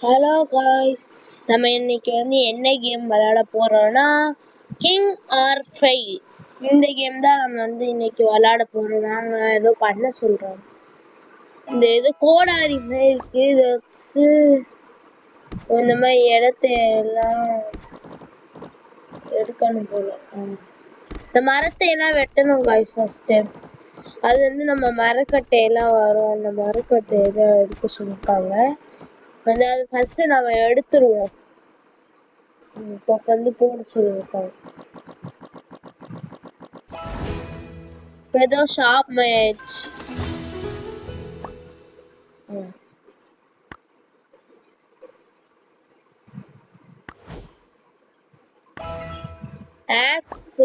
Hello guys, நம்ம இன்னைக்கு என்ன கேம் விளையாட போறோம்னா கிங் ஆர் ஃபெயில். இந்த கேம் தான் நம்ம இன்னைக்கு விளையாட போறோம். நாங்க ஏதோ பண்ண சொல்றோம். இந்த ஏதோ கோடாரி மாதிரி இருக்கு, இதை வச்சு இந்த மாதிரி இடத்த எல்லாம் எடுக்கணும் போல. இந்த மரத்தை எல்லாம் வெட்டணும் காய்ஸ். ஃபர்ஸ்ட் அது நம்ம மரக்கட்டையெல்லாம் வரும், அந்த மரக்கட்டை எதை எடுக்க சொல்லிருக்காங்க. அது ஃபர்ஸ்ட் நம்ம எடுத்துருவோம். இப்போ போட சொல்லிருக்காங்க. ஏதோ ஷாப் மேட்ச். ஆக்ஸ்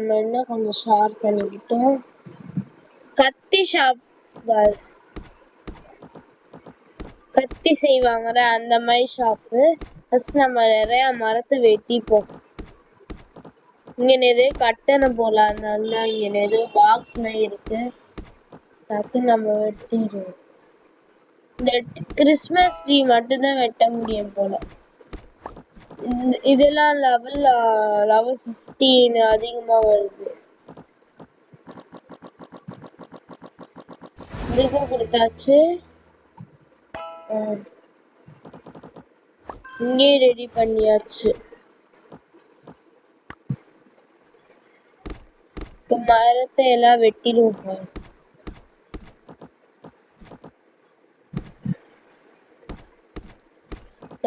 இன்னும் கொஞ்சம் ஷார்ப் பண்ணிக்கிட்டோம். கத்தி ஷாப் காய்ஸ், கத்தி செய்வாங்கற அந்த மாதிரி ஷாப்பு. ஃபர்ஸ்ட் நம்ம நிறைய மரத்தை வெட்டிப்போம். இங்க ஏதோ கட்டணம் போல, அதனால இங்க ஏதோ பாக்ஸ் மாதிரி இருக்கு. டக்கு நம்ம வெட்டிடுவோம். இந்த கிறிஸ்மஸ் ட்ரீ மட்டும்தான் வெட்ட முடியும் போல. இதெல்லாம் லெவல் 15 அதிகமா வருது. இதுக்கு கொடுத்தாச்சு. இங்கே ரெடி பண்ணியாச்சு. இப்போ மரத்தை எல்லாம் வெட்டிடுவோம்.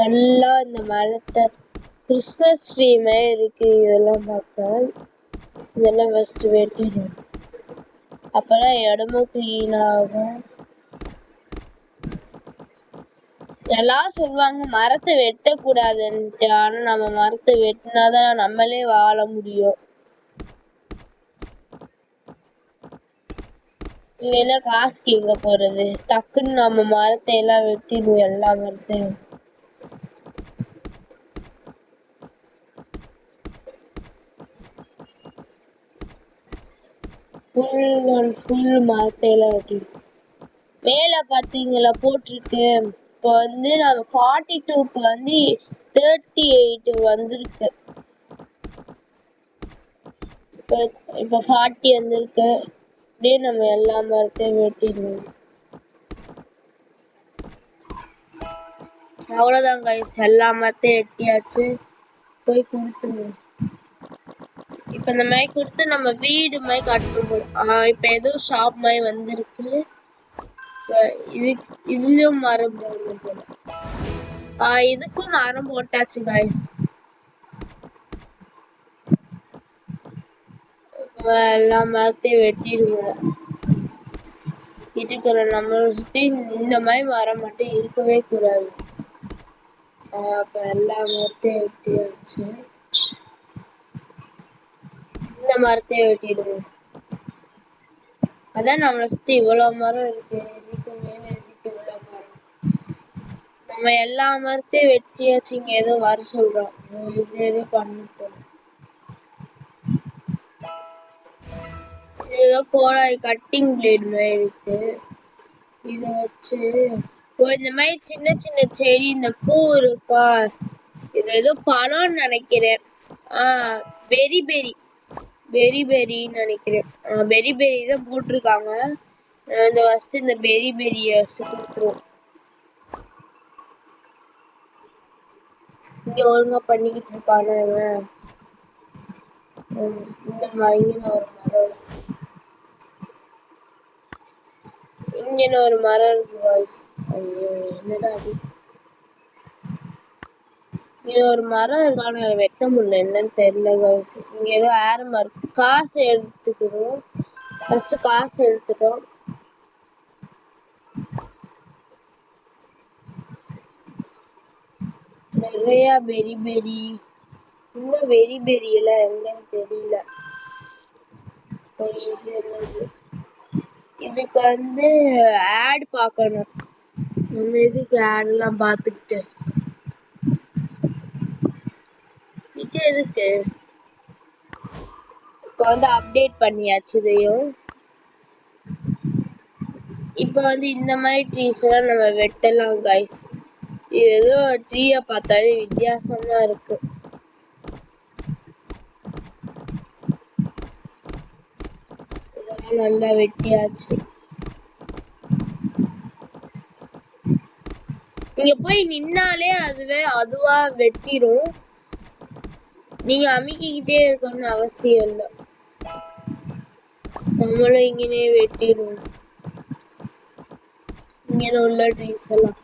நல்லா இந்த மரத்தை கிறிஸ்மஸ் ட்ரீ மாதிரி இருக்கு. இதெல்லாம் பார்த்தா இதெல்லாம் ஃபர்ஸ்ட் வெட்டிடும். அப்பதான் இடமும் கிளீன் ஆகும். எல்லாம் சொல்லுவாங்க மரத்தை வெட்டக்கூடாதுன்ட்டு, ஆனா நம்ம மரத்தை வெட்டினாதான் நம்மளே வாழ முடியும். இல்லைன்னா காசுக்கு எங்க போறது? டக்குன்னு நம்ம மரத்தை எல்லாம் வெட்டிடுவோம், எல்லா மரத்தையும். ஃபுல் மரத்தை எல்லாம் வெட்டிடுவோம். மேல பாத்தீங்களா போட்டிருக்கு. இப்போ நாங்க 42க்கு 38 வந்திருக்கு. இப்போ 40 வந்திருக்கு. அப்படியே நம்ம எல்லா மரத்தையும் வெட்டிடுவோம். அவ்வளவுதான் கைஸ், எல்லா மரத்தையும் வெட்டியாச்சு. போய் கொடுத்துருவோம். இப்ப இந்த மாதிரி கொடுத்து நம்ம வீடு மாதிரி கட்டணும். இப்ப ஏதோ ஷாப் மாதிரி வந்திருக்கு. இதுலயும் மரம் போடணும் போல. இதுக்கும் மரம் போட்டாச்சு கைஸ். எல்லா மரத்தையும் வெட்டிடுவோம். இருக்கிற நம்ம சுத்தி இந்த மாதிரி மரம் மட்டும் இருக்கவே கூடாது. அப்ப எல்லா மரத்தையும் வெட்டியாச்சு. இந்த மரத்தையும் வெட்டிடுவோம். அதான் நம்மளை சுத்தி இவ்வளவு மரம் இருக்கு. இதுக்கு மேல எதுக்கு இவ்வளவு மரம்? நம்ம எல்லா மரத்தையும் வெட்டியாச்சு. இங்க ஏதோ வர சொல்றோம். இது ஏதோ பண்ணிட்டோம். இது ஏதோ கோடாரி கட்டிங் பிளேட் மாதிரி இருக்கு. இத வச்சு இந்த மாதிரி சின்ன சின்ன செடி, இந்த பூ இருக்கா, இது ஏதோ பழம்னு நினைக்கிறேன். பெரி பெரின்னு நினைக்கிறேன். பெரி தான் போட்டிருக்காங்க. இந்த ஃபர்ஸ்ட் இந்த பெரி கொடுத்துருவோம். இங்க ஒழுங்கா பண்ணிக்கிட்டு இருக்கானு. இந்த மாதிரி ஒரு மரம், இங்க ஒரு மரம் இருக்கு காய்ஸ். ஐயோ என்னடா அது? இங்க ஒரு மரம் இருக்கான வெட்ட முடியல, என்னன்னு தெரியல காய்ஸ். இங்க ஏதோ ஆரமா இருக்கு. காசு எடுத்துக்கணும். ஃபர்ஸ்ட் காசு எடுத்துட்டோம். நிறைய பெரி இன்னும் பெரி எல்லாம் எங்கன்னு தெரியல. இதுக்கு ஆட் பார்க்கணும். நம்ம எதுக்கு ஆட் எல்லாம் பார்த்துக்கிட்டு, இது எதுக்கு? இப்போ அப்டேட் பண்ணியாச்சு இதையும். இப்போ இந்த மாதிரி ட்ரீஸ் எல்லாம் நம்ம வெட்டலாம் கைஸ். இது ஏதோ ட்ரீய பார்த்தாலே வித்தியாசமா இருக்கு. இதெல்லாம் நல்லா வெட்டியாச்சு. நீங்க போய் நின்னாலே அதுவா வெட்டிரும். நீங்க அமுக்கிக்கிட்டே இருக்கணும்னு அவசியம் இல்லை. நம்மளும் இங்கே வெட்டிடுவோம். இங்க உள்ள ட்ரீஸ் எல்லாம்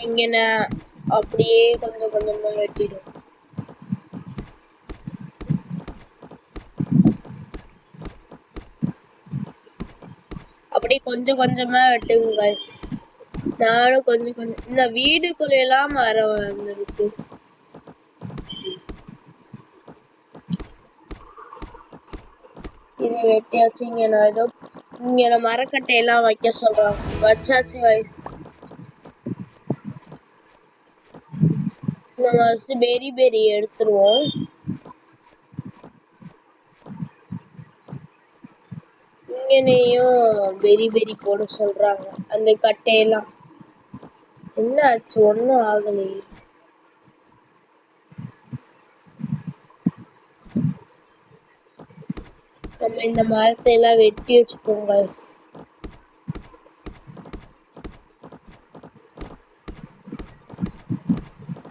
இங்க அப்படியே கொஞ்சம் கொஞ்சமா வெட்டிடும். அப்படியே கொஞ்சம் கொஞ்சமா வெட்டுங்க guys. நானும் கொஞ்சம் கொஞ்சம் இந்த வீடுக்குள்ள எல்லாம் மரம் வந்துருக்கு. இது வெட்டியாச்சு. இங்க மரக்கட்டையெல்லாம் வைக்க சொல்றாங்க. வச்சாச்சு guys. நம்ம ஃபர்ஸ்ட் பெரி எடுத்துருவோம். இங்கனையும் பெரி போட சொல்றாங்க. அந்த கட்டையெல்லாம் என்ன ஆச்சு? ஒன்னும் ஆகலையே. நம்ம இந்த மரத்தை எல்லாம் வெட்டி வச்சுப்போம் guys.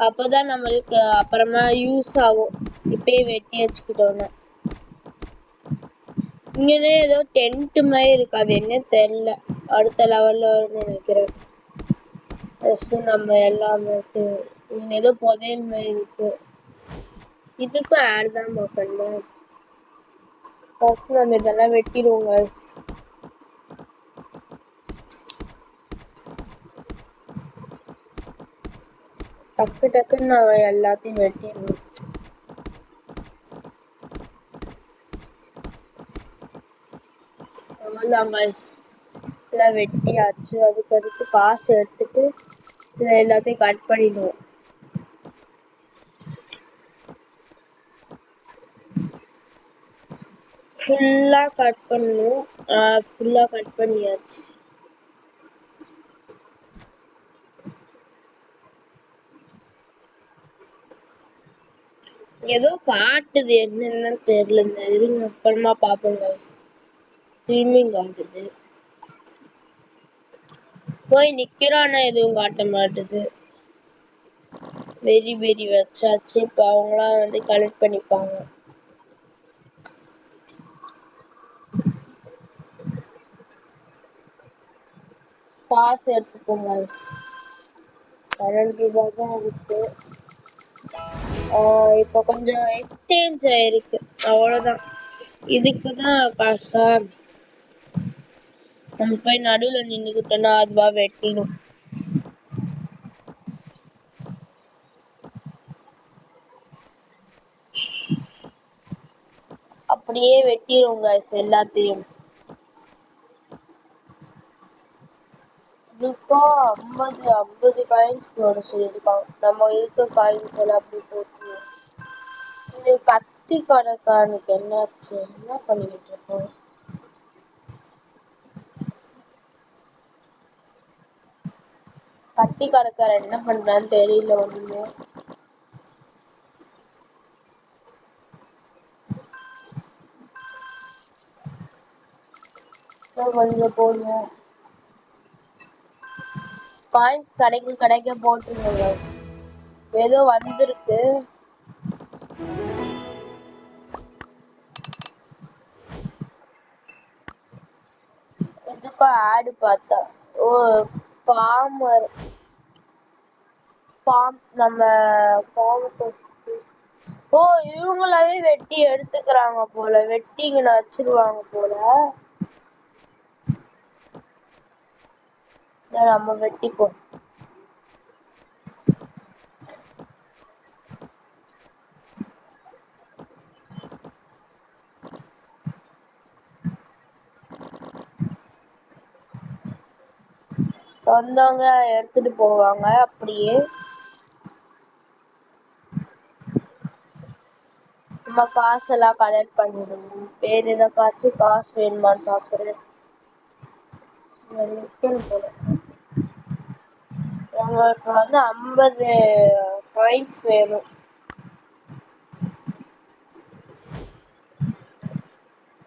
அப்பதான் நம்மளுக்கு அப்புறமா யூஸ் ஆகும். இப்பயே வெட்டி வச்சுக்கிட்டோம்னா. இங்கனே ஏதோ டென்ட் மாதிரி இருக்கு. அது என்ன தெரியல. அடுத்த லெவல்ல வரும்னு நினைக்கிறேன். நம்ம எல்லாமே இங்க ஏதோ புதையல் மாதிரி இருக்கு. இதுக்கும் ஆட் தான் பார்க்கணும். ஃபர்ஸ்ட் நம்ம இதெல்லாம் வெட்டிடுவோம் guys. டக்குன்னு நான் எல்லாத்தையும் வெட்டிடுவேன். அவ்வளோதான் guys. எல்லாம் வெட்டியாச்சு. அதுக்கடுத்து காசு எடுத்துட்டு இதை எல்லாத்தையும் கட் பண்ணிடுவோம். ஃபுல்லா கட் பண்ணணும். ஃபுல்லா கட் பண்ணியாச்சு. ஏதோ காட்டுது, என்னன்னு தெரியல. இருங்க அப்புறமா பாப்போம் guys. திரும்பி காட்டுது. போய் நிக்கிறானா எதுவும் காட்ட மாட்டுது. பெரி வச்சாச்சு. இப்ப அவங்களாம் வந்து கலெக்ட் பண்ணிப்பாங்க. காசு எடுத்துப்போம் guys. 12 ரூபாய் தான் இருக்கு. இப்ப கொஞ்சம் எக்ஸ்சேஞ்ச் ஆயிருக்கு. அவ்வளவுதான். இதுக்குதான் காசா? நம்ம போய் நடுவுல நின்னுக்கிட்டோம்னா அதுவா வெட்டிடும். அப்படியே வெட்டிடும் guys எல்லாத்தையும். இதுக்கும் 50 காயின்ஸ் போட சொல்லியிருக்காங்க. நம்ம இருக்க காயின்ஸ் எல்லாம் அப்படி போட்டுருவோம். இந்த கத்தி கடைக்காரனுக்கு என்னாச்சு? என்ன பண்ணிக்கிட்டு இருக்கோம்? கத்தி கடைக்காரன் என்ன பண்றான்னு தெரியல ஒண்ணுமே. கொஞ்சம் போடுவோம். காயின்ஸ் கிடைக்க போட்டுருங்க guys. ஏதோ வந்திருக்கு. இதுக்கும் ஆடு பார்த்தா ஃபார்மர் நம்ம இவங்களாவே வெட்டி எடுத்துக்கிறாங்க போல. வெட்டி இங்க வச்சிருவாங்க போல. நம்ம வெட்டிப்போம். வந்தவங்க எடுத்துட்டு போவாங்க. அப்படியே நம்ம காசெல்லாம் கலெக்ட் பண்ணிடுவோம். வேற ஏதாச்சும் காசு வேணுமான்னு பாக்குறேன். போல நமக்கு வந்து 50 பாயிண்ட்ஸ் வேணும்.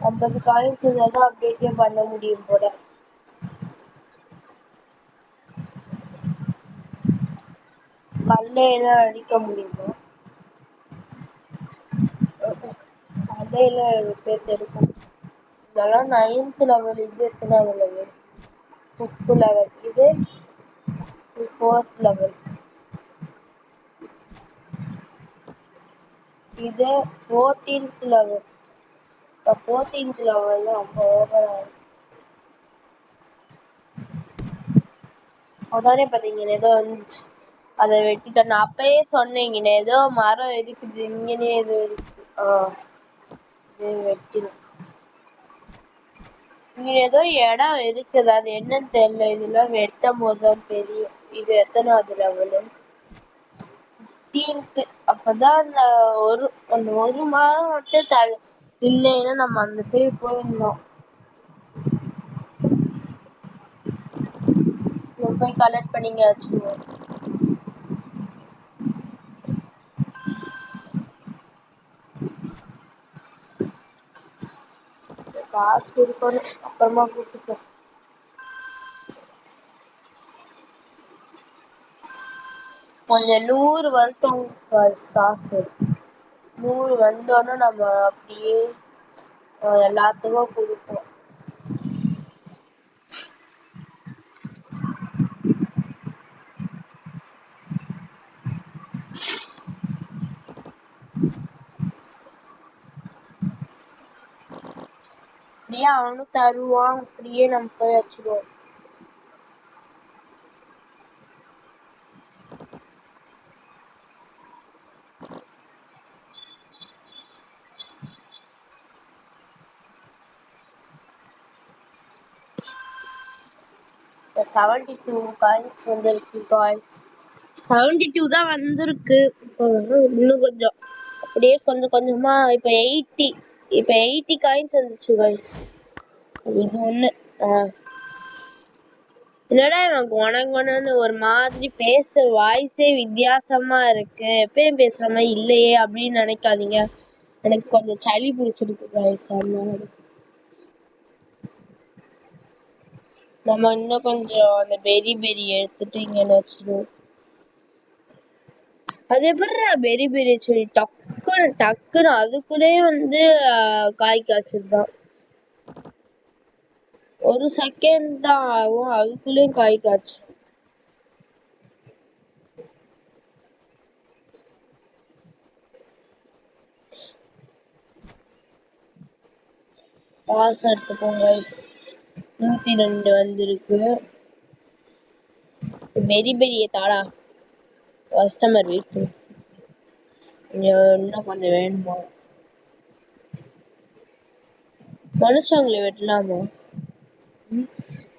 50 காயின்ஸ் இருந்தால் தான் அப்டேட்டே பண்ண முடியும் போல. கல்லையெல்லாம் அடிக்க முடியுமா? கல்லையெல்லாம் பேர் எடுக்கும். இதெல்லாம் 9th லெவல். இது எத்தனாவது லெவல்? 5th level. இது 4th லெவல். இது 14th லெவல். 14th லெவல்ல ரொம்ப ஓவரா இருக்கு. உடனே பாத்தீங்கன்னா ஏதோ வந்துச்சு, அதை வெட்டிட்டேன். நான் அப்பயே சொன்னேன் ஏதோ மரம் இருக்குது, இங்கனே ஏதோ இருக்குது. இது வெட்டிடும். இங்க ஏதோ இடம் இருக்குது, அது என்னன்னு தெரியல. இதெல்லாம் வெட்டும் போதுதான் தெரியும். இது எத்தனாவது லெவலு? 15th. அப்பதான் அந்த ஒரு மாதம் மட்டும் இல்லைன்னா நம்ம அந்த சைடு போயிருந்தோம். போய் கலெக்ட் பண்ணிங்க வச்சுருவோம். காசு கொடுக்கணும், அப்புறமா கொடுத்துப்போம். கொஞ்சம் 100 வரட்டும் காசு. 100 வந்தோன்னா நம்ம அப்படியே எல்லாத்துக்கும் கொடுப்போம். அப்படியே அவனும் தருவான், அப்படியே நம்ம போய் வச்சுருவோம். இப்போ 72 காயின்ஸ் வந்திருக்கு காய்ஸ். 72 தான் வந்திருக்கு. இன்னும் கொஞ்சம் அப்படியே கொஞ்சம் கொஞ்சமா இப்போ 80 காயின்ஸ் வந்துச்சு காய்ஸ். இது ஒண்ணு. என்னடா இவன் குணகுணன்னு ஒரு மாதிரி வாய்ஸே வித்தியாசமா இருக்கு, எப்பயும் பேசுற மாதிரி இல்லையே அப்படின்னு நினைக்காதீங்க. எனக்கு கொஞ்சம் சளி பிடிச்சிருக்கு காய்ஸ். நம்ம இன்னும் கொஞ்சம் அந்த பெரி எடுத்துட்டு இங்க வச்சிருவோம். அது எப்படி பெரி சொல்லி டக்குன்னு அதுக்குள்ளேயே வந்து காய் காய்ச்சதுதான். ஒரு செகண்ட் தான் ஆகும், அதுக்குள்ளேயும் காய் காய்ச்சும். காசு எடுத்துப்போம் கைஸ். 102 வந்திருக்கு. பெரிய தாடா கஸ்டமர் வீட்டு இன்னும் கொஞ்சம் வேணுமா? மனுஷங்களை வெட்டலாமா?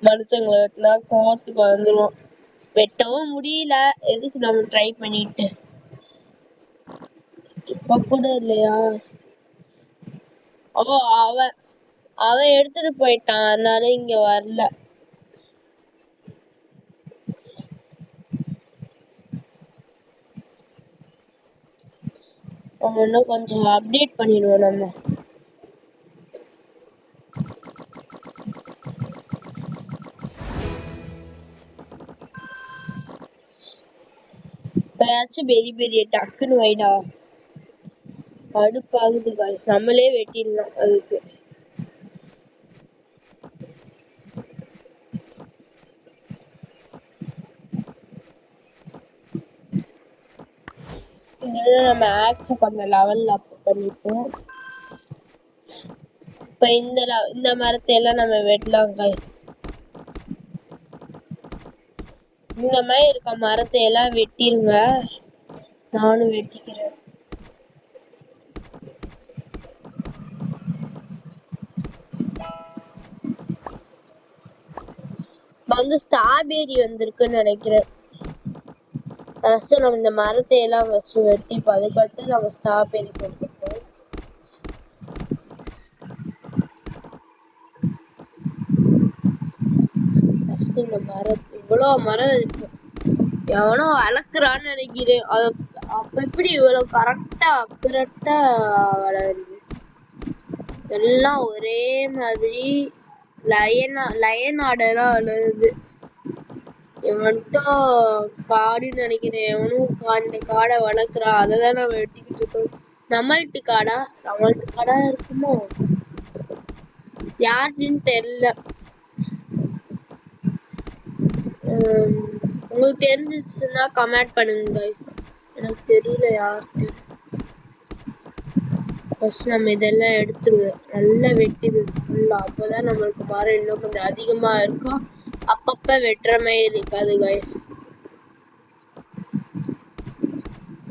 மனுஷங்களை வெட்டினா கோவத்துக்கு வந்துடும். வெட்டவும் முடியல, எதுக்கு நம்ம ட்ரை பண்ணிட்டு. இப்ப கூட இல்லையா? அவன் எடுத்துட்டு போயிட்டான், அதனால இங்க வரல. இன்னும் கொஞ்சம் அப்டேட் பண்ணிடுவோம் நம்ம. இப்பயாச்சும் பெரிய டக்குன்னு வைடா. கடுப்பாகுது காய்ஸ், நம்மளே வெட்டிடலாம் அதுக்கு. நம்ம ஆக்ஸை கொஞ்சம் லெவல்ல அப் பண்ணிப்போம். இப்ப இந்த மரத்தை எல்லாம் நம்ம வெட்டலாம் காய்ஸ். இந்த மாதிரி இருக்க மரத்தை எல்லாம் வெட்டிருங்க, நானும் வெட்டிக்கிறேன். வந்து ஸ்ட்ராபெரி வந்திருக்குன்னு நினைக்கிறேன். ஃபர்ஸ்ட் நம்ம இந்த மரத்தை எல்லாம் ஃபர்ஸ்ட் வெட்டிப்போம், அதுக்கடுத்து நம்ம ஸ்ட்ராபெரி கொடுத்துப்போம். இந்த மரத்து இவ்வளவு மரம் இருக்கு. எவனோ வளர்க்குறான்னு நினைக்கிறேன். அப்ப எப்படி இவ்வளவு கரெக்டா அக்குரட்டா வளருது? எல்லாம் ஒரே மாதிரி லயன் ஆர்டரா வளருது. இவன்ட்டும் காடுன்னு நினைக்கிறேன். எவனும் இந்த காடை வளர்க்குறான். அதைதான் நம்ம வெட்டிக்கிட்டு இருக்கோம். நம்மள்ட்டு காடா இருக்குமோ? யாருன்னு தெரியல. உங்களுக்கு தெரிஞ்சிச்சுன்னா கமெண்ட் பண்ணுங்க கைஸ். எனக்கு தெரியல யாருக்கு. ஃபர்ஸ்ட் நம்ம இதெல்லாம் எடுத்துருவோம். நல்லா வெட்டிடுவோம் ஃபுல்லா. அப்போதான் நம்மளுக்கு மரம் இன்னும் கொஞ்சம் அதிகமா இருக்கும். அப்பப்ப வெட்டுற மாதிரி இருக்காது கைஸ்.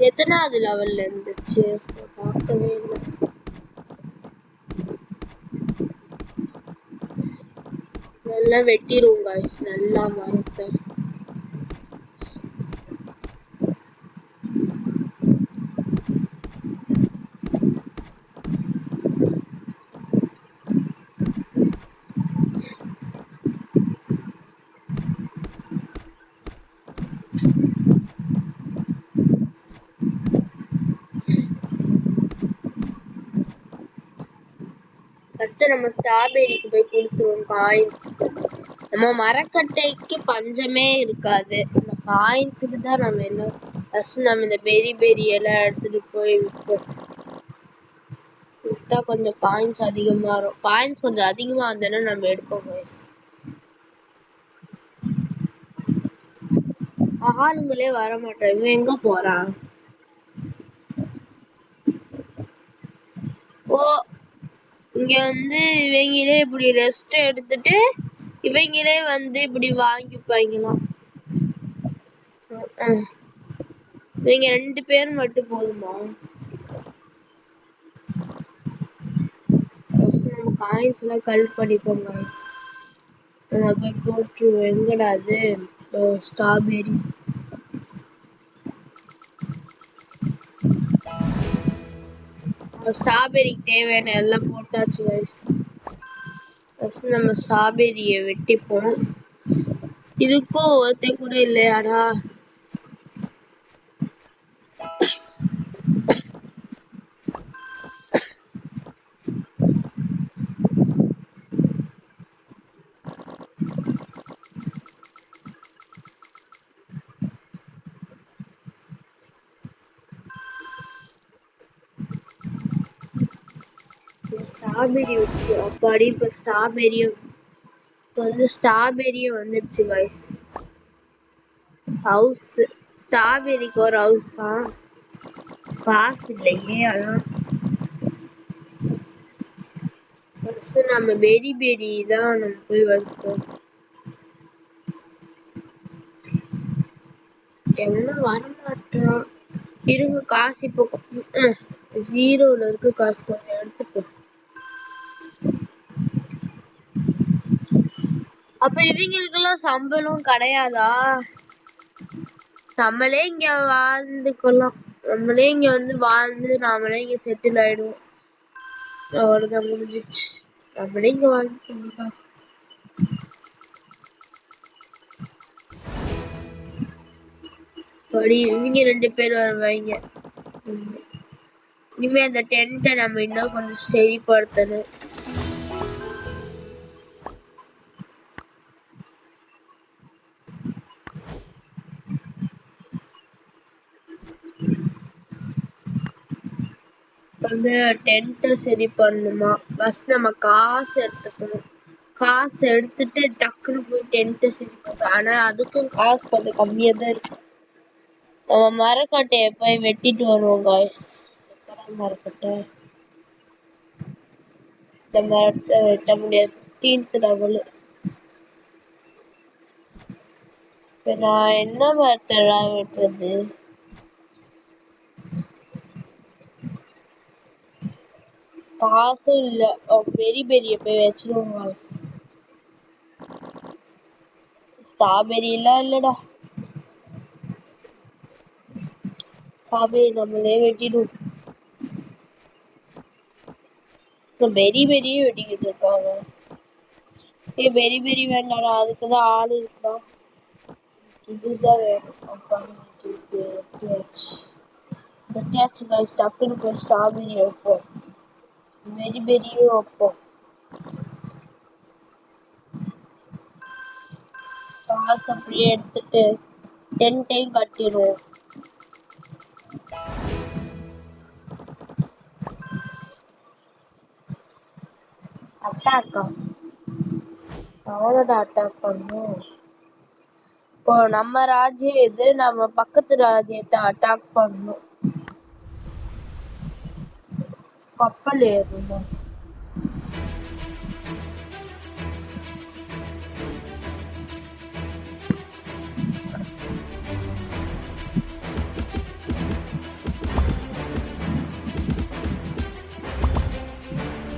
எத்தனாவது லெவல்ல இருந்துச்சு பார்க்கவே இல்லை. நல்லா வெட்டிடுவோம் கைஸ். நல்லா மரத்தை ஃபர்ஸ்ட் நம்ம ஸ்ட்ராபெரிக்கு போய் கொடுத்துருவோம் காயின்ஸ். நம்ம மரக்கட்டைக்கு பஞ்சமே இருக்காது. இந்த காயின்ஸுக்கு தான் நம்ம என்ன ஃபர்ஸ்ட் நம்ம இந்த பெரி எல்லாம் எடுத்துட்டு போய் விற்போம். வித்தா கொஞ்சம் காயின்ஸ் அதிகமா வரும். காயின்ஸ் கொஞ்சம் அதிகமா வந்தோன்னா நம்ம எடுப்போம் கைஸ். ஆளுங்களே வர மாட்டோம். இவன் எங்க போறான்? ஓ, இங்க இவங்களே இப்படி ரெஸ்ட் எடுத்துட்டு இவங்களே இப்படி வாங்கிப்பாங்களாம். இவங்க 2 பேரும் மட்டும் போதுமா? நம்ம காயின்ஸ் எல்லாம் கலெக்ட் பண்ணிப்போம் காய்ஸ். நம்ம போய் போட்டுருவோம். எங்கடா அது? ஸ்ட்ராபெரி. ஸ்ட்ராபெரிக்கு தேவையான எல்லாம் போட்டாச்சு காய்ஸ். ஃபர்ஸ்ட் நம்ம ஸ்ட்ராபெரியை வெட்டிப்போம். இதுக்கும் ஒருத்தன் கூட இல்லையாடா? ஸ்ட்ராபெரி அப்பாடி. இப்போ ஸ்ட்ராபெரியும் வந்துருச்சு காய்ஸ். ஹவுஸ் ஸ்ட்ராபெரிக்கு ஒரு ஹவுஸா? காசு இல்லையே. அதான் நம்ம பெரி தான் நம்ம போய் வைப்போம். என்ன வரமாட்டோம். இருங்க காசு இப்போ 0ல இருக்கு. காசு கொஞ்சம் எடுத்துப்போம். அப்ப இவங்களுக்கெல்லாம் சம்பளம் கிடையாதா? நம்மளே இங்க வாழ்ந்துக்கலாம். நம்மளே இங்க வாழ்ந்து நாமளே இங்க செட்டில் ஆயிடுவோம். அவ்வளவுதான், முடிஞ்சிச்சு. நம்மளே இங்க வாழ்ந்துக்கலாம். இவங்க 2 பேர் வருவாங்க. இனிமே அந்த டென்ட்டை நம்ம இன்னும் கொஞ்சம் சரிப்படுத்தணும். டென்ட்டை சரி பண்ணணுமா? ஃபர்ஸ்ட் நம்ம காசு எடுத்துக்கணும். காசு எடுத்துட்டு டக்குன்னு போய் டென்ட்டை சரி பண்ணணும். ஆனா அதுக்கும் காசு கொஞ்சம் கம்மியா தான் இருக்கு. நம்ம மரக்கட்டையை போய் வெட்டிட்டு வருவோம் காய்ஸ். மரக்கட்டை இந்த மரத்தை வெட்ட முடியாது. 15th level. நான் என்ன மரத்தை எல்லாம் வெட்டுறது? காசும் இல்ல. பெரிய போய் வச்சிருவோம் காய்ஸ். ஸ்ட்ராபெரி எல்லாம் இல்லடா. ஸ்ட்ராபெரி நம்மளே வெட்டிடுவோம். பெரிய வெட்டிக்கிட்டு இருக்காங்க. பெரி பெரி வேண்டாடா, அதுக்குதான் ஆள் இருக்கா. இதுதான் வேணும். வெட்டியாச்சு கைஸ். டக்குன்னு போய் ஸ்ட்ராபெரி வைப்போம். பெரி பெரியும் வைப்போம். காசு அப்படியே எடுத்துட்டு டென்ட்டையும் கட்டிடுவோம். அட்டாக்கா? அவனோட அட்டாக் பண்ணும். இப்போ நம்ம ராஜ்யம் இது, நம்ம பக்கத்து ராஜ்யத்தை அட்டாக் பண்ணணும். கப்பல் ஏறணும்.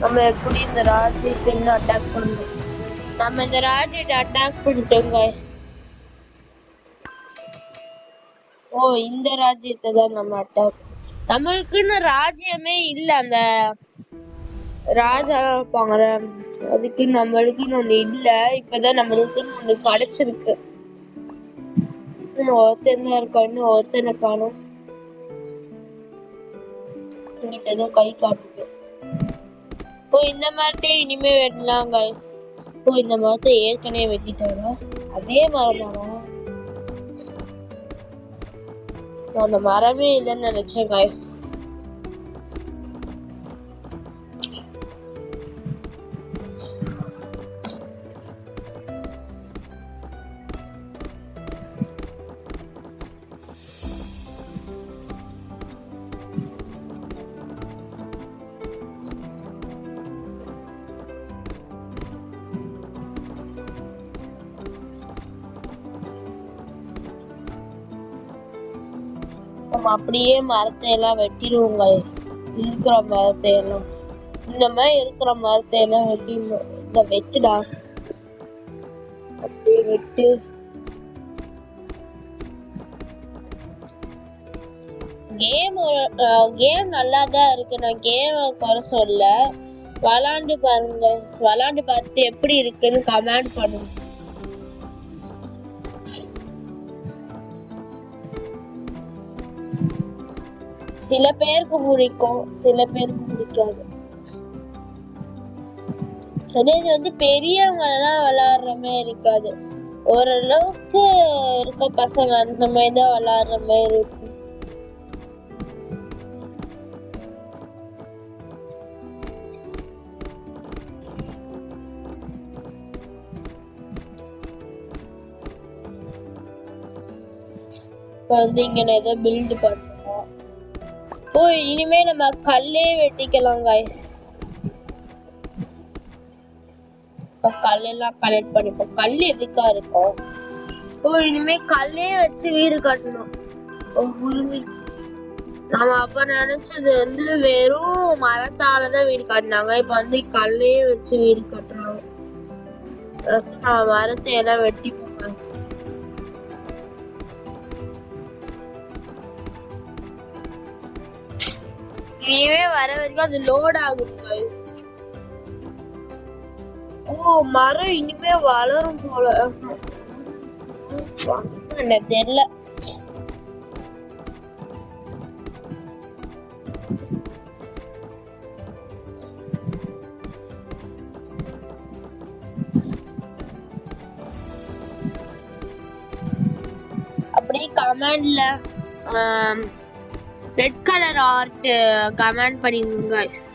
நம்ம எப்படி இந்த ராஜ்யத்தை அட்டாக் பண்ணணும்? நம்ம இந்த ராஜ்யத்தை அட்டாக் பண்ணிட்டோம் கைஸ். ஓ, இந்த ராஜ்யத்தை தான் நம்ம அட்டாக். நம்மளுக்குன்னு ராஜ்யமே இல்ல. அந்த ராஜா இருப்பாங்க, அதுக்கு நம்மளுக்குன்னு ஒண்ணு இல்ல. இப்பதான் நம்மளுக்குன்னு ஒண்ணு கிடைச்சிருக்கு. ஒருத்தன் தான் இருக்கான்னு ஒருத்தனை காணும். இங்கிட்ட ஏதோ கை காட்டுது. ஓ, இந்த மரத்தையும் இனிமே வெட்டலாம் கைஸ். ஓ, இந்த மரத்தை ஏற்கனவே வெட்டிட்டாங்க. அதே மரம் தானா? அந்த மரமே இல்லைன்னு நினைச்சேன் கைஸ். நம்ம அப்படியே மரத்தை எல்லாம் வெட்டிடுவோம் கைஸ். இருக்கிற மரத்தை எல்லாம், இந்த மாதிரி இருக்கிற மரத்தை எல்லாம் வெட்டிடணும். இந்த வெட்டுடா, அப்படியே வெட்டு. கேம் நல்லா தான் இருக்கு. நான் கேம் குறை சொல்ல. விளாண்டு பாருங்க. விளாண்டு பார்த்து எப்படி இருக்குன்னு கமெண்ட் பண்ணுங்க. சில பேருக்கு பிடிக்கும், சில பேருக்கு பிடிக்காது. இது பெரியவங்க எல்லாம் விளையாடுற மாதிரி இருக்காது. ஓரளவுக்கு இருக்க பசங்க அந்த மாதிரிதான் விளையாடுற மாதிரி இருக்கும். இப்ப இங்க நான் ஏதோ பில்டு பண்ணுவோம். ஓ, இனிமே நம்ம கல்லே வெட்டிக்கலாம் கைஸ். கல்லெல்லாம் கலெக்ட் பண்ணிப்போம். கல் எதுக்கா இருக்கும்? ஓ, இனிமே கல்லே வச்சு வீடு கட்டணும். நம்ம அப்ப நினைச்சது வெறும் மரத்தாலதான் வீடு கட்டினாங்க. இப்ப கல்லையே வச்சு வீடு கட்டுறாங்க. நம்ம மரத்தை எல்லாம் வெட்டிப்போம். இனிமே வர வரைக்கும் அது லோட் ஆகுது கைஸ். ஓ, மரம் இனிமே வளரும் போல. எனக்கு தெரியல. அப்படியே கமெண்ட்ல ரெட் கலர் ஆர்ட் கமெண்ட் பண்ணிருங்க கைஸ்.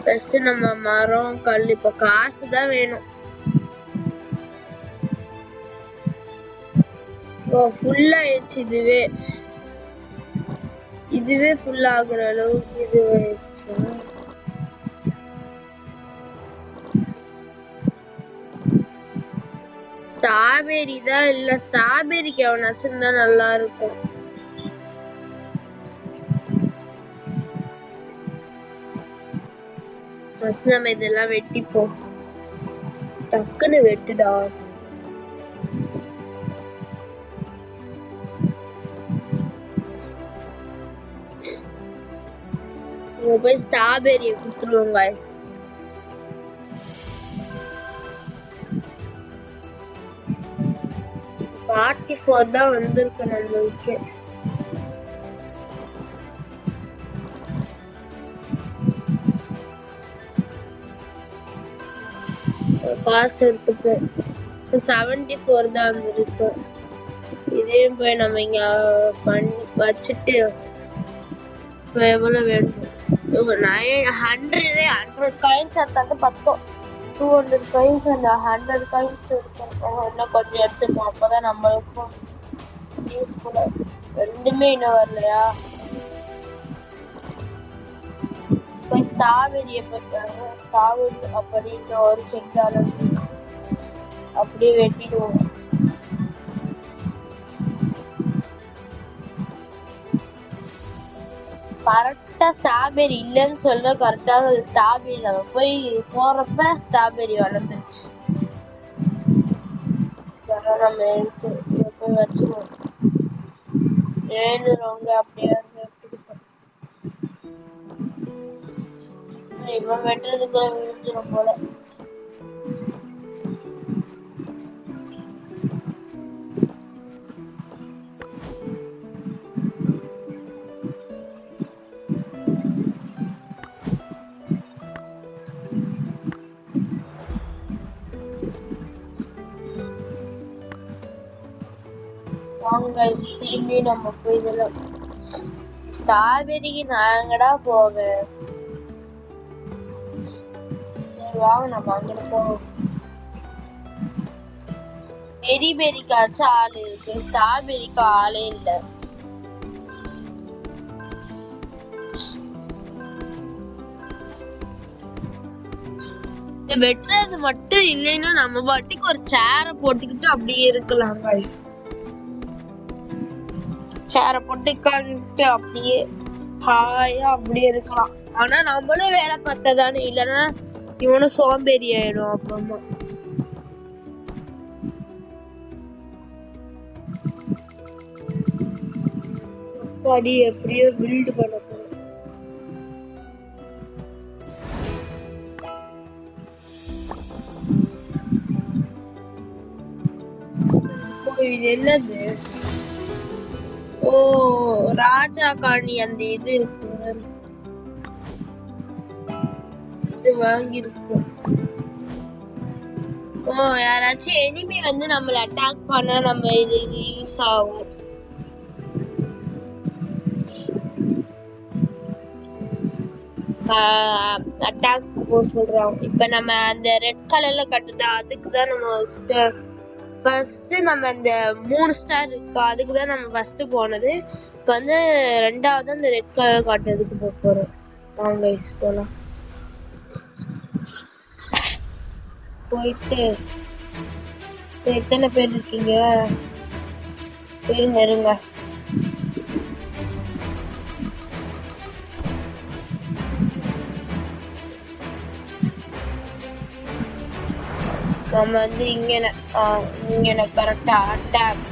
ஃபர்ஸ்ட் நம்ம மரம் கல், இப்ப காசு தான் வேணும். ஓ, ஃபுல் ஆயிடுச்சு. இதுவே ஃபுல் ஆகுற அளவுக்கு இது ஆயிடுச்சு. ஸ்ட்ராபெரி தான் இல்ல. ஸ்ட்ராபெரிக்கு எவனாச்சும் தான் நல்லா இருக்கும். நம்ம இதெல்லாம் வெட்டிப்போம். டக்குன்னு வெட்டுடா. போய் ஸ்ட்ராபெரியை குடுத்துருவோம் guys. $44 தான் வந்திருக்கு நம்மளுக்கு. காசு எடுத்துப்போம். 74 தான் வந்திருக்கு. இதையும் போய் நம்ம இங்க பண்ணி வச்சுட்டு இப்போ எவ்வளவு வேணும்? 100 காயின்ஸ் எடுத்தது பத்தோம். 200 காயின்ஸ் அந்த 100 காயின்ஸ் இருக்கும். இன்னும் கொஞ்சம் எடுத்துப்போம், அப்போதான் நம்மளுக்கும் யூஸ்ஃபுல்லா. ரெண்டுமே இன்னும் வரலையா? இப்போ ஸ்ட்ராபெரியை பற்றாங்க. ஸ்ட்ராபெரி அப்படின்னு ஒரு செட்டால அப்படியே வெட்டிடுவோம். கரெக்டா ஸ்ட்ராபெரி இல்லைன்னு சொல்ல கரெக்டா ஸ்ட்ராபெரி நம்ம போய் போறப்ப ஸ்ட்ராபெரி வளர்ந்துருச்சு. நம்ம எடுத்து போய் வச்சுருவோம். வேணுறவங்க அப்படியே எடுத்துக்கிட்டோம். இவன் வெட்டுறதுக்குள்ள விழுந்துடும் போல. வாங்க திரும்பி நம்ம போய் இதுல ஸ்ட்ராபெரிக்கு நாங்கடா போவேன். வாங்க நம்ம அங்கிட்டு போவோம். பெரிக்காச்சும் ஆள் இருக்கு, ஸ்ட்ராபெரிக்கு ஆளே இல்ல. வெட்டுறது மட்டும் இல்லைன்னா நம்ம பாட்டுக்கு ஒரு சேரை போட்டுக்கிட்டு அப்படியே இருக்கலாம் guys. சேரை போட்டு உட்காந்துட்டு அப்படியே ஹாயா அப்படியே இருக்கலாம். ஆனா நம்மளும் வேலை பார்த்ததானே, இல்லைன்னா இவனும் சோம்பேறி ஆயிடும். அப்புறமா அப்பாடி எப்படியோ பில்ட் பண்ண போறோம். இது என்னது? ஓ ராஜா காணி அந்த இது இருக்கு, இது வாங்கிருக்கோம். ஓ யாராச்சும் எனிமி வந்து நம்மள அட்டாக் பண்ணா நம்ம இது யூஸ் ஆகும். அட்டாக் சொல்றோம். இப்ப நம்ம அந்த ரெட் கலர்ல கட்டுது அதுக்குதான் நம்ம ஃபர்ஸ்ட் நம்ம இந்த 3 ஸ்டார் இருக்கு அதுக்குதான் நம்ம ஃபர்ஸ்ட் போனது. இப்ப வந்து ரெண்டாவது அந்த ரெட் கலர் காட்டுறதுக்கு போறோம். வாங்க போலாம். போயிட்டு எத்தனை பேர் இருக்கீங்க? இருங்க நம்ம வந்து இங்க கரெக்டா அட்டாக்.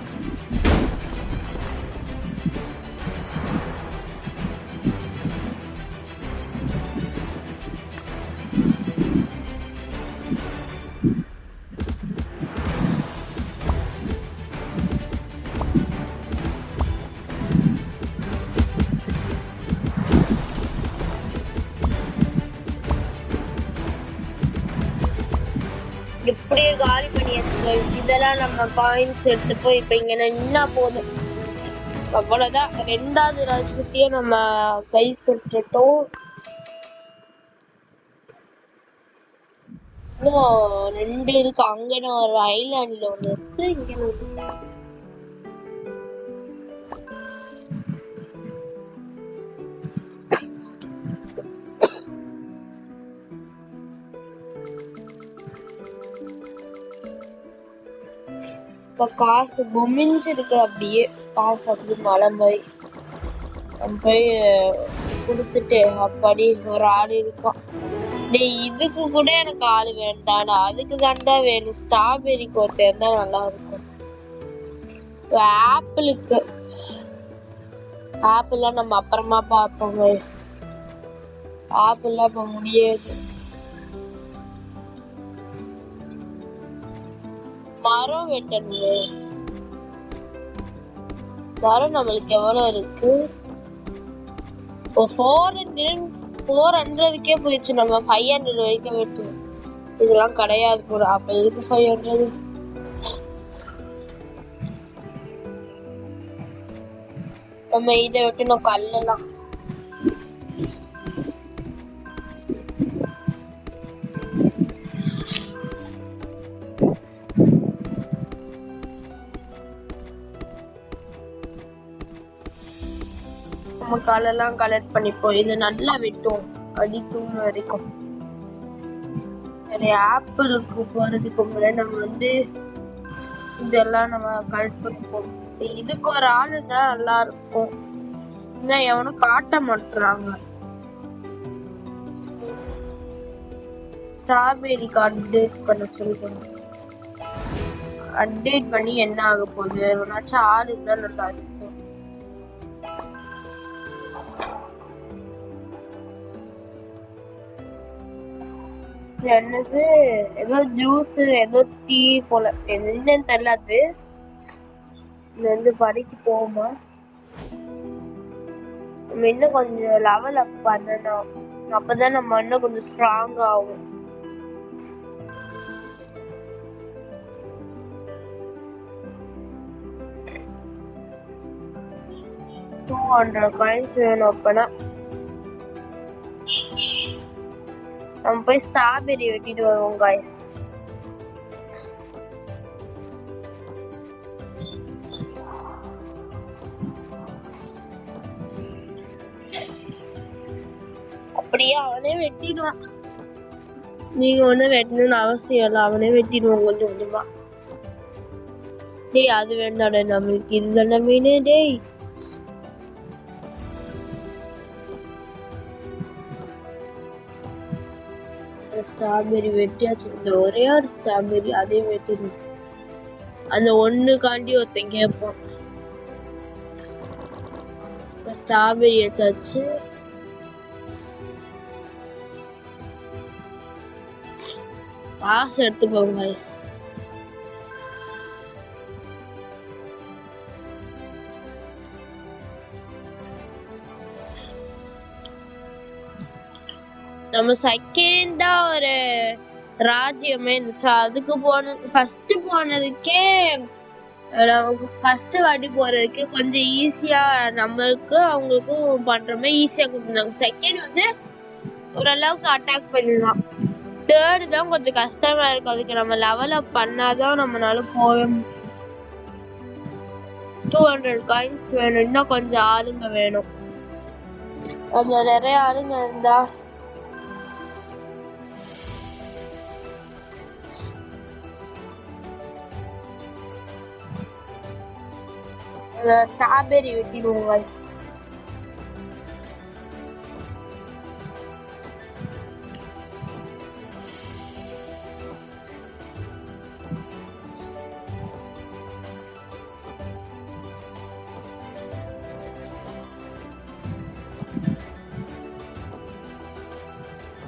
இப்படியே காலி பண்ணியாச்சு guys. இதெல்லாம் நம்ம காயின்ஸ் எடுத்து போய் இப்ப இங்க நின்னா போதும். அவ்வளவுதான். ரெண்டாவது ராஜ்யத்தையே நம்ம கைப்பற்றிட்டோம். இன்னும் 2 இருக்கு. அங்க ஒரு ஐலாண்ட்ல ஒண்ணு இருக்கு, இங்க இப்ப காசு குமிஞ்சிருக்கு. அப்படியே காசு அப்படி மழை மாதிரி நம்ம போய் கொடுத்துட்டு அப்பாடி ஒரு ஆள் இருக்கான். இதுக்கு கூட எனக்கு ஆளு வேண்டாம், அதுக்கு தான்டா வேணும். ஸ்ட்ராபெரிக்கு ஒருத்தர் தான் நல்லா இருக்கும். ஆப்பிள்லாம் நம்ம அப்புறமா பார்ப்போம் guys. ஆப்பிள்லாம் இப்ப முடியாது. மரம் வெட்டணும். மரம் நம்மளுக்கு எவ்வளவு இருக்கு? 400க்கே போயிடுச்சு. நம்ம 500 வரைக்கும் வெட்டுவோம். இதெல்லாம் கிடையாது போற. அப்ப எதுக்கு 500? நம்ம இதை வெட்டணும். கல்லெல்லாம் நம்ம கல்லெல்லாம் கலெக்ட் பண்ணிப்போம். இதை நல்லா வெட்டும் அடி தூண் வரைக்கும். சரி, ஆப்பிளுக்கு போறதுக்கு முன்னாடி நம்ம இதெல்லாம் நம்ம கலெக்ட் பண்ணிப்போம். இதுக்கு ஒரு ஆளு தான் நல்லா இருக்கும். எவனும் காட்ட மாட்டுறாங்க. ஸ்ட்ராபெரிக்கு அப்டேட் பண்ண சொல்லுங்க. அப்டேட் பண்ணி என்ன ஆக போகுது? எவனாச்சும் ஆளு தான் நல்லா இருக்கும். என்னது ஏதோ ஜூஸ் ஏதோ டீ போல என்னன்னு தெரியல. அது படிச்சு போகுமா? நம்ம இன்னும் கொஞ்சம் லெவல் அப் பண்ணணும். அப்பதான் நம்ம இன்னும் கொஞ்சம் ஸ்ட்ராங் ஆகும். $200 வேணும். அப்பனா நம்ம போய் ஸ்ட்ராபெரி வெட்டிட்டு வருவோம் guys. அப்படியே அவனே வெட்டிடுவான். நீங்க ஒண்ணு வெட்டணும்னு அவசியம் இல்லை. அவனே வெட்டிடுவான் கொஞ்சம் கொஞ்சமா. டேய் அது வேண்டாடே, நம்மளுக்கு இதுதானே மீனே. டேய் ஸ்ட்ராபெரி வெட்டியாச்சு. இந்த ஒரே ஒரு ஸ்ட்ராபெரி அதே வெட்டிடும். அந்த ஒண்ணுக்காண்டி ஒருத்தன் கேட்பான். ஸ்ட்ராபெரி வச்சாச்சு. காசு எடுத்துப்போம் guys. நம்ம செகண்டா ஒரு ராஜ்யமே இருந்துச்சு. அதுக்கு ஃபர்ஸ்ட் போனதுக்கே ஃபர்ஸ்ட் வாட்டி போறதுக்கு கொஞ்சம் ஈஸியா நம்மளுக்கு அவங்களுக்கும் பண்ற மாதிரி ஈஸியா கொடுத்துருந்தாங்க. செகண்ட் ஓரளவுக்கு அட்டாக் பண்ணிடலாம். தேர்டு தான் கொஞ்சம் கஷ்டமா இருக்கு. அதுக்கு நம்ம லெவல் அப் பண்ணாதான் நம்மளால போக. 200 காயின்ஸ் வேணும். இன்னும் கொஞ்சம் ஆளுங்க வேணும். அதுல நிறைய ஆளுங்க இருந்தா ஸ்ட்ராபெரி வெட்டிடுவோம் guys.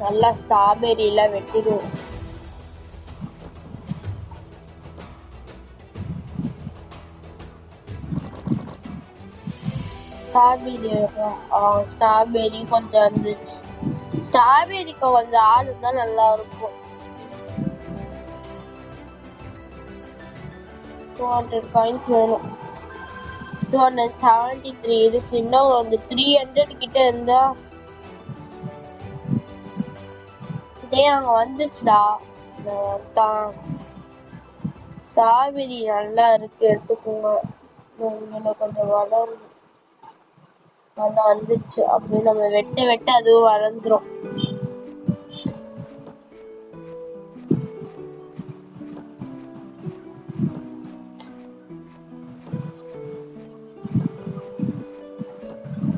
நல்லா ஸ்ட்ராபெரி எல்லாம் வெட்டிடுவோம். ஸ்ட்ராபெரி கொஞ்சம் வந்துச்சு. ஸ்ட்ராபெரிக்கு கொஞ்சம் ஆள் இருந்தா நல்லா இருக்கும். 200 காயின்ஸ் வேணும். 273 இருக்கு. இன்னும் 300 கிட்ட இருந்தா அங்க வந்துச்சுடா. ஸ்ட்ராபெரி நல்லா இருக்கு, எடுத்துக்கோங்க. கொஞ்சம் வளரும். நல்லா வந்துருச்சு. அப்படி நம்ம வெட்ட வெட்ட அதுவும் வளர்ந்துரும்.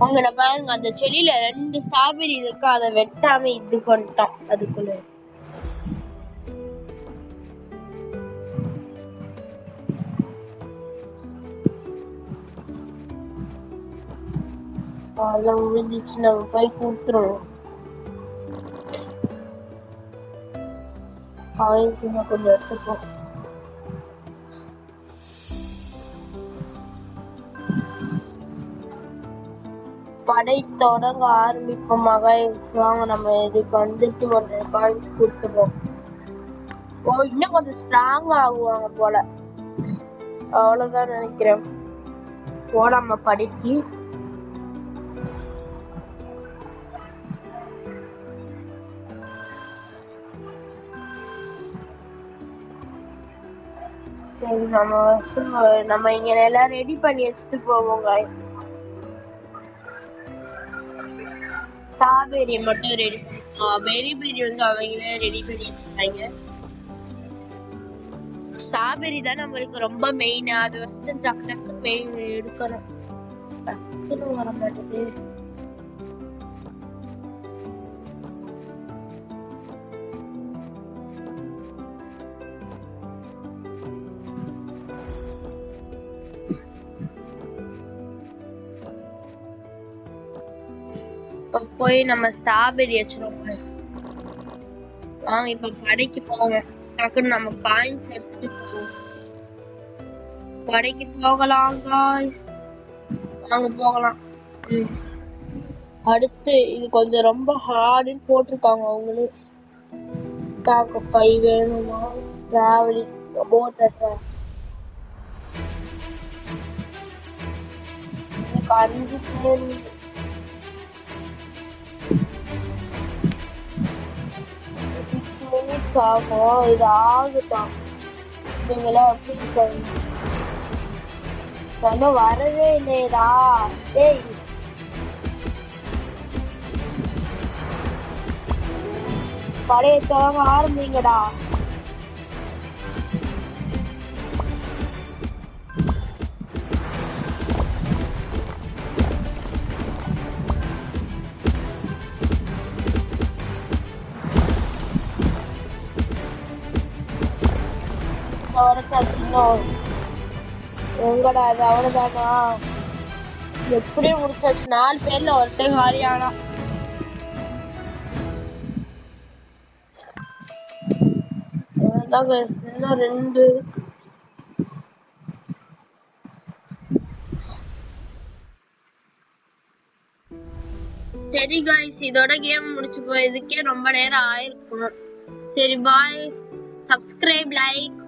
அங்க பாருங்க, அந்த செடியில 2 ஸ்ட்ராபெரி இருக்கு. அதை வெட்டாம இது கொண்டான் அதுக்குள்ள. அதெல்லாம் முடிஞ்சிச்சு. நம்ம போய் கூத்துருவோம். காயின்ஸ் இன்னும் கொஞ்சம் எடுத்துப்போம். படை தொடங்க ஆரம்பிப்போமா கைஸ்? வாங்க நம்ம இதுக்கு வந்துட்டு 1 காயின்ஸ் கொடுத்துருவோம். ஓ இன்னும் கொஞ்சம் ஸ்ட்ராங் ஆகுவாங்க போல, அவ்வளவுதான் நினைக்கிறேன். போலாமா படைக்கு? சரி நம்ம இங்க எல்லாம் ரெடி பண்ணி வச்சுட்டு போவோம் guys. ஸ்ட்ராபெரி மட்டும் ரெடி பெரி வந்து அவங்களே ரெடி பண்ணி வச்சிருக்காங்க. ஸ்ட்ராபெரி தான் நம்மளுக்கு ரொம்ப மெயின். அது ஃபர்ஸ்ட் டக்கு டக்கு மெயின் எடுக்கணும். டக்குன்னு வர மாட்டேது. போய் நம்ம ஸ்ட்ராபெரி வச்சிருவோம். வாங்க இப்ப படைக்கு போவோம். டக்குன்னு நம்ம காயின்ஸ் எடுத்துட்டு போவோம். படைக்கு போகலாம் காய்ஸ், வாங்க போகலாம். அடுத்து இது கொஞ்சம் ரொம்ப ஹார்டுன்னு போட்டிருக்காங்க அவங்களே. டாக் 5 வேணுமா? டிராவலிங் போட் எனக்கு 5 பேர் 6 minutes ஆகும். இது ஆகட்டும். இவங்களாம் எப்படி இருக்காங்க? இன்னும் வரவே இல்லையடா. டேய் படையை தொடங்க ஆரம்பிங்கடா. உடச்சாச்சு. இன்னும் எங்கடா அது? அவ்வளவுதானா? எப்படியும் முடிச்சாச்சு. 4 பேர்ல ஒருத்தன் காலியானா. இன்னும் 2 இருக்கு. சரி guys, இதோட கேம் முடிச்சு போயதுக்கே ரொம்ப நேரம் ஆயிருக்கும். சரி பாய். சப்ஸ்கிரைப், லைக்,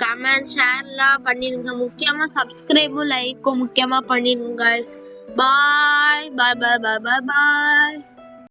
கமெண்ட், ஷேர்லாம் பண்ணிருங்க. முக்கியமா சப்ஸ்கிரைபும் லைக்கும் முக்கியமா பண்ணிருங்க guys. பாய் பாய் பாய் பாய் பாய் பாய்.